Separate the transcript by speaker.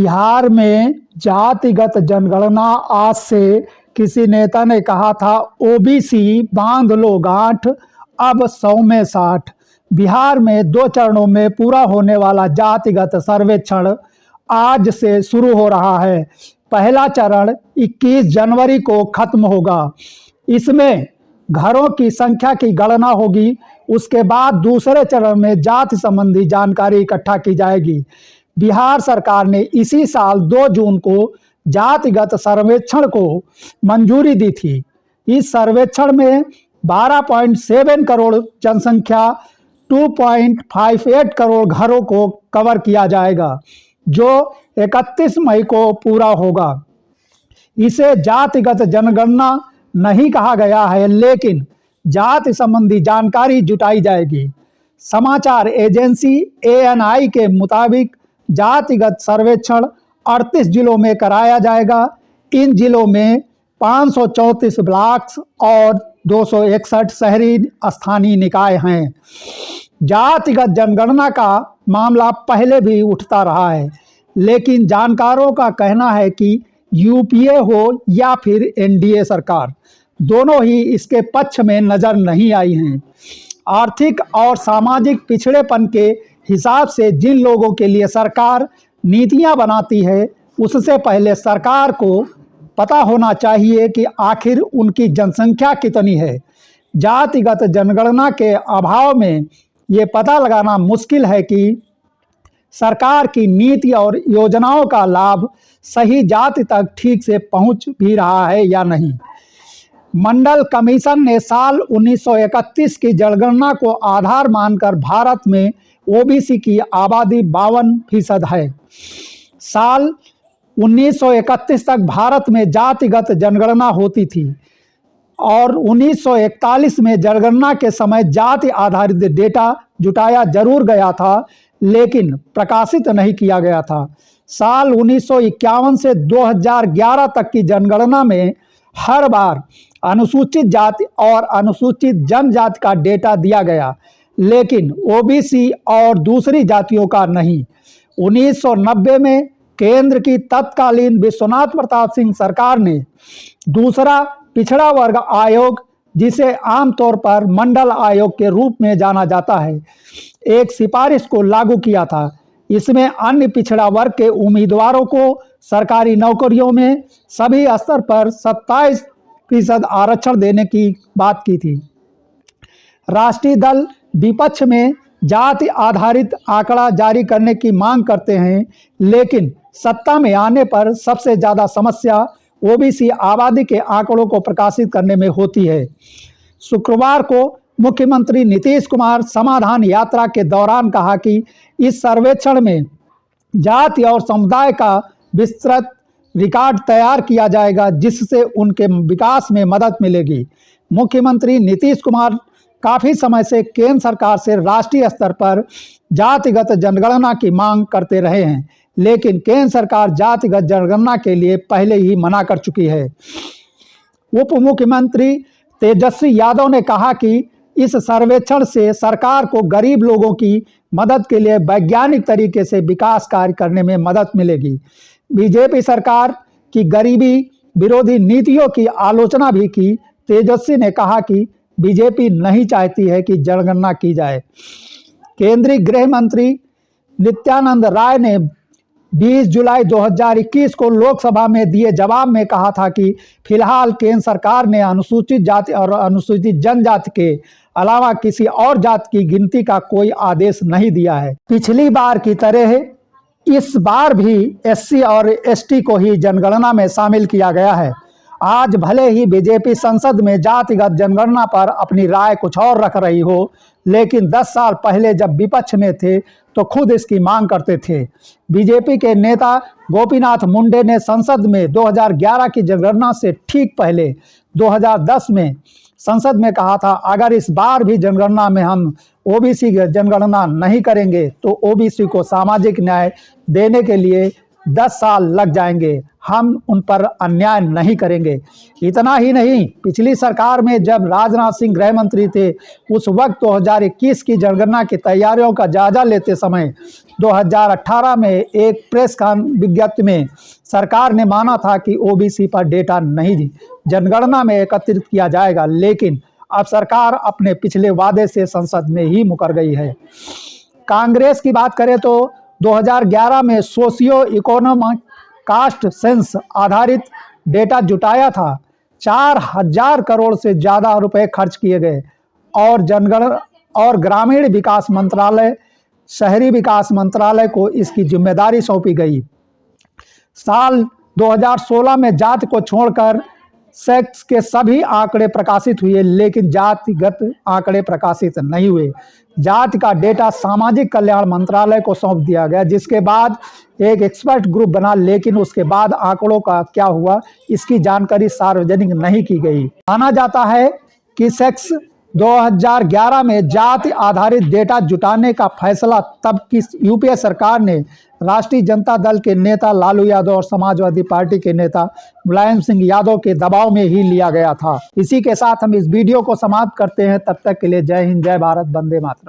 Speaker 1: बिहार में जातिगत जनगणना आज से किसी नेता ने कहा था ओबीसी बांध लो गांठ अब 100 में 60। बिहार में 2 चरणों में पूरा होने वाला जातिगत सर्वेक्षण आज से शुरू हो रहा है। पहला चरण 21 जनवरी को खत्म होगा। इसमें घरों की संख्या की गणना होगी। उसके बाद दूसरे चरण में जाति संबंधी जानकारी इकट्ठा की जाएगी। बिहार सरकार ने इसी साल 2 जून को जातिगत सर्वेक्षण को मंजूरी दी थी। इस सर्वेक्षण में 12.7 करोड़ जनसंख्या 2.58 करोड़ घरों को कवर किया जाएगा, जो 31 मई को पूरा होगा। इसे जातिगत जनगणना नहीं कहा गया है, लेकिन जाति संबंधी जानकारी जुटाई जाएगी। समाचार एजेंसी ANI के मुताबिक जातिगत सर्वेक्षण 38 जिलों में कराया जाएगा। इन जिलों में 534 ब्लॉक्स और 261 शहरी स्थानीय निकाय हैं। जातिगत जनगणना का मामला पहले भी उठता रहा है, लेकिन जानकारों का कहना है कि UPA हो या फिर NDA सरकार, दोनों ही इसके पक्ष में नजर नहीं आई हैं। आर्थिक और सामाजिक पिछड़ेपन के हिसाब से जिन लोगों के लिए सरकार नीतियां बनाती है, उससे पहले सरकार को पता होना चाहिए कि आखिर उनकी जनसंख्या कितनी है। जातिगत जनगणना के अभाव में ये पता लगाना मुश्किल है कि सरकार की नीति और योजनाओं का लाभ सही जाति तक ठीक से पहुंच भी रहा है या नहीं। मंडल कमीशन ने साल 1931 की जनगणना को आधार मानकर भारत में OBC की आबादी 52% है। साल 1931 तक भारत में जातिगत जनगणना होती थी और 1941 में जनगणना के समय जाति आधारित डेटा जुटाया जरूर गया था, लेकिन प्रकाशित नहीं किया गया था। साल 1951 से 2011 तक की जनगणना में हर बार अनुसूचित जाति और अनुसूचित जनजाति का डेटा दिया गया, लेकिन OBC और दूसरी जातियों का नहीं। 1990 में केंद्र की तत्कालीन विश्वनाथ प्रताप सिंह सरकार ने दूसरा पिछड़ा वर्ग आयोग, जिसे आमतौर पर मंडल आयोग के रूप में जाना जाता है, एक सिफारिश को लागू किया था। इसमें अन्य पिछड़ा वर्ग के उम्मीदवारों को सरकारी नौकरियों में सभी स्तर पर 27% आरक्षण देने की बात की थी। राष्ट्रीय दल विपक्ष में जाति आधारित आंकड़ा जारी करने की मांग करते हैं, लेकिन सत्ता में आने पर सबसे ज़्यादा समस्या OBC आबादी के आंकड़ों को प्रकाशित करने में होती है। शुक्रवार को मुख्यमंत्री नीतीश कुमार समाधान यात्रा के दौरान कहा कि इस सर्वेक्षण में जाति और समुदाय का विस्तृत रिकॉर्ड तैयार किया जाएगा, जिससे उनके विकास में मदद मिलेगी। मुख्यमंत्री नीतीश कुमार काफ़ी समय से केंद्र सरकार से राष्ट्रीय स्तर पर जातिगत जनगणना की मांग करते रहे हैं, लेकिन केंद्र सरकार जातिगत जनगणना के लिए पहले ही मना कर चुकी है। उप मुख्यमंत्री तेजस्वी यादव ने कहा कि इस सर्वेक्षण से सरकार को गरीब लोगों की मदद के लिए वैज्ञानिक तरीके से विकास कार्य करने में मदद मिलेगी। बीजेपी सरकार की गरीबी विरोधी नीतियों की आलोचना भी की। तेजस्वी ने कहा कि बीजेपी नहीं चाहती है कि जनगणना की जाए। केंद्रीय गृह मंत्री नित्यानंद राय ने 20 जुलाई 2021 को लोकसभा में दिए जवाब में कहा था कि फिलहाल केंद्र सरकार ने अनुसूचित जाति और अनुसूचित जनजाति के अलावा किसी और जाति की गिनती का कोई आदेश नहीं दिया है। पिछली बार की तरह इस बार भी SC और ST को ही जनगणना में शामिल किया गया है। आज भले ही बीजेपी संसद में जातिगत जनगणना पर अपनी राय कुछ और रख रही हो, लेकिन 10 साल पहले जब विपक्ष में थे तो खुद इसकी मांग करते थे। बीजेपी के नेता गोपीनाथ मुंडे ने संसद में 2011 की जनगणना से ठीक पहले 2010 में संसद में कहा था, अगर इस बार भी जनगणना में हम OBC जनगणना नहीं करेंगे तो OBC को सामाजिक न्याय देने के लिए 10 साल लग जाएंगे। हम उन पर अन्याय नहीं करेंगे। इतना ही नहीं, पिछली सरकार में जब राजनाथ सिंह गृह मंत्री थे, उस वक्त 2021 की जनगणना की तैयारियों का जायजा लेते समय 2018 में एक प्रेस विज्ञप्ति में सरकार ने माना था कि ओबीसी पर डेटा नहीं जनगणना में एकत्रित किया जाएगा, लेकिन अब सरकार अपने पिछले वादे से संसद में ही मुकर गई है। कांग्रेस की बात करें तो 2011 में सोशियो इकोनॉमिक कास्ट सेंस आधारित डेटा जुटाया था। 4000 करोड़ से ज़्यादा रुपए खर्च किए गए और जनगणना और ग्रामीण विकास मंत्रालय, शहरी विकास मंत्रालय को इसकी जिम्मेदारी सौंपी गई। साल 2016 में जाति को छोड़कर सेक्स के सभी आंकड़े प्रकाशित हुए, लेकिन जातिगत आंकड़े प्रकाशित नहीं हुए। जाति का डेटा सामाजिक कल्याण मंत्रालय को सौंप दिया गया, जिसके बाद एक एक्सपर्ट ग्रुप बना, लेकिन उसके बाद आंकड़ों का क्या हुआ इसकी जानकारी सार्वजनिक नहीं की गई। माना जाता है कि सेक्स 2011 में जाति आधारित डेटा जुटाने का फैसला तब की यूपीए सरकार ने राष्ट्रीय जनता दल के नेता लालू यादव और समाजवादी पार्टी के नेता मुलायम सिंह यादव के दबाव में ही लिया गया था। इसी के साथ हम इस वीडियो को समाप्त करते हैं। तब तक के लिए जय हिंद, जय भारत, वंदे मातरम।